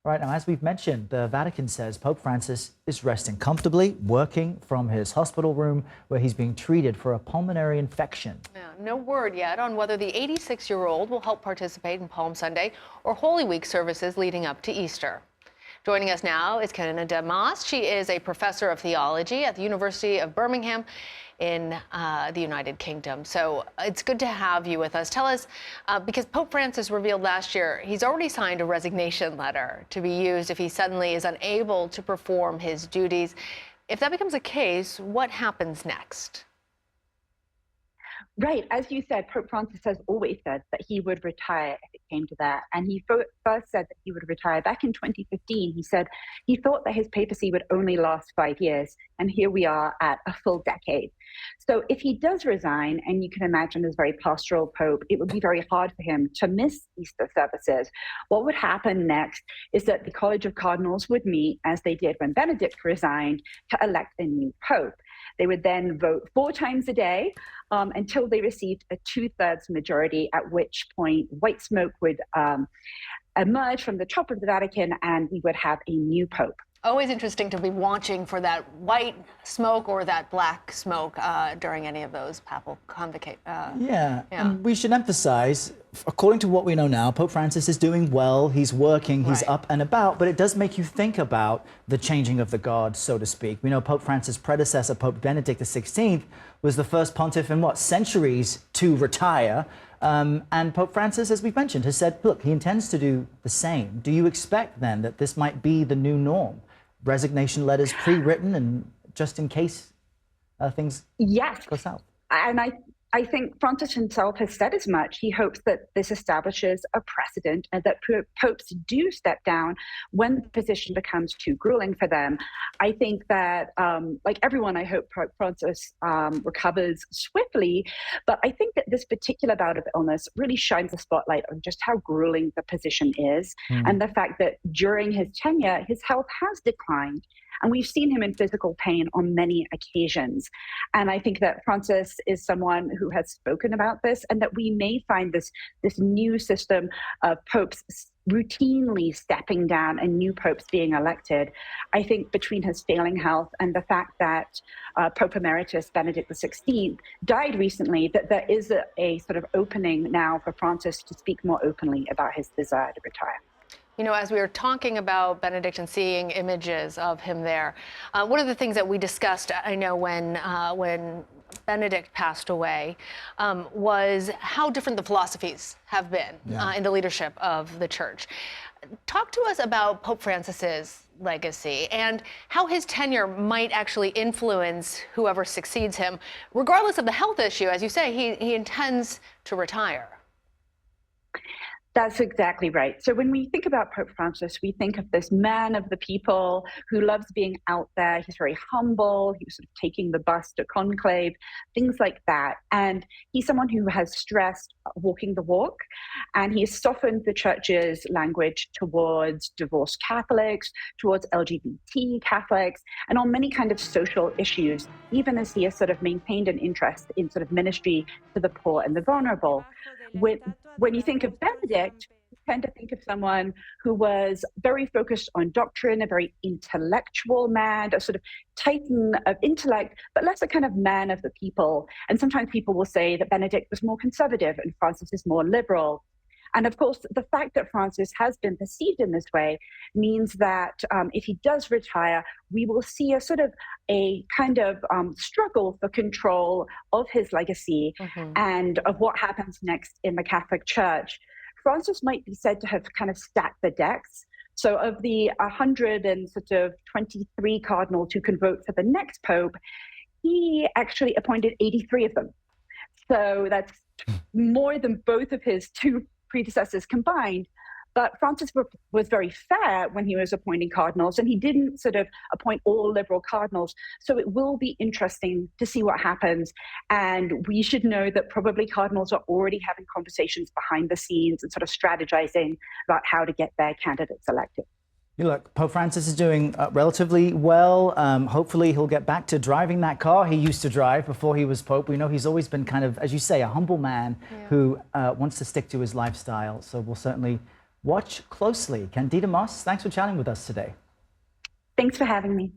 Right now, as we've mentioned, the Vatican says Pope Francis is resting comfortably, working from his hospital room where he's being treated for a pulmonary infection. Yeah, no word yet on whether the 86-year-old will help participate in Palm Sunday or Holy Week services leading up to Easter. Joining us now is Candida Moss. She is a professor of theology at the University of Birmingham in the United Kingdom. So it's good to have you with us. Tell us, because Pope Francis revealed last year he's already signed a resignation letter to be used if he suddenly is unable to perform his duties. If that becomes a case, what happens next? Right. As you said, Pope Francis has always said that he would retire if it came to that. And he first said that he would retire back in 2015. He said he thought that his papacy would only last 5 years. And here we are at a full decade. So if he does resign, and you can imagine as very pastoral Pope, it would be very hard for him to miss Easter services. What would happen next is that the College of Cardinals would meet, as they did when Benedict resigned, to elect a new Pope. They would then vote 4 times a day until they received a 2/3 majority, at which point white smoke would emerge from the top of the Vatican and we would have a new Pope. Always interesting to be watching for that white smoke or that black smoke during any of those papal convocations. And we should emphasize, according to what we know now, Pope Francis is doing well, he's working, he's up and about, but it does make you think about the changing of the guard, so to speak. We know Pope Francis' predecessor, Pope Benedict XVI, was the first pontiff in, centuries to retire. And Pope Francis, as we've mentioned, has said, look, he intends to do the same. Do you expect then that this might be the new norm? Resignation letters pre-written and just in case things go south? And I think Francis himself has said as much. He hopes that this establishes a precedent and that popes do step down when the position becomes too grueling for them. I think that, like everyone, I hope Pope Francis recovers swiftly. But I think that this particular bout of illness really shines a spotlight on just how grueling the position is and the fact that during his tenure, his health has declined. And we've seen him in physical pain on many occasions. And I think that Francis is someone who has spoken about this, and that we may find this new system of popes routinely stepping down and new popes being elected. I think between his failing health and the fact that Pope Emeritus Benedict XVI died recently, that there is a sort of opening now for Francis to speak more openly about his desire to retire. You know, as we were talking about Benedict and seeing images of him there, one of the things that we discussed, I know, when Benedict passed away, was how different the philosophies have been in the leadership of the church. Talk to us about Pope Francis's legacy and how his tenure might actually influence whoever succeeds him, regardless of the health issue. As you say, he intends to retire. That's exactly right. So when we think about Pope Francis, we think of this man of the people who loves being out there. He's very humble. He was sort of taking the bus to conclave, things like that. And he's someone who has stressed walking the walk, and he has softened the church's language towards divorced Catholics, towards LGBT Catholics, and on many kind of social issues, even as he has sort of maintained an interest in sort of ministry to the poor and the vulnerable. When you think of Benedict, you tend to think of someone who was very focused on doctrine, a very intellectual man, a sort of titan of intellect, but less a kind of man of the people. And sometimes people will say that Benedict was more conservative and Francis is more liberal. And of course, the fact that Francis has been perceived in this way means that if he does retire, we will see a sort of a kind of struggle for control of his legacy and of what happens next in the Catholic Church. Francis might be said to have kind of stacked the decks. So of the 123 cardinals who can vote for the next pope, he actually appointed 83 of them. So that's more than both of his two predecessors combined. But Francis was very fair when he was appointing cardinals, and he didn't sort of appoint all liberal cardinals. So it will be interesting to see what happens. And we should know that probably cardinals are already having conversations behind the scenes and sort of strategizing about how to get their candidates elected. Look, Pope Francis is doing relatively well. Hopefully he'll get back to driving that car he used to drive before he was Pope. We know he's always been kind of, as you say, a humble man who wants to stick to his lifestyle. So we'll certainly watch closely. Candida Moss, thanks for chatting with us today. Thanks for having me.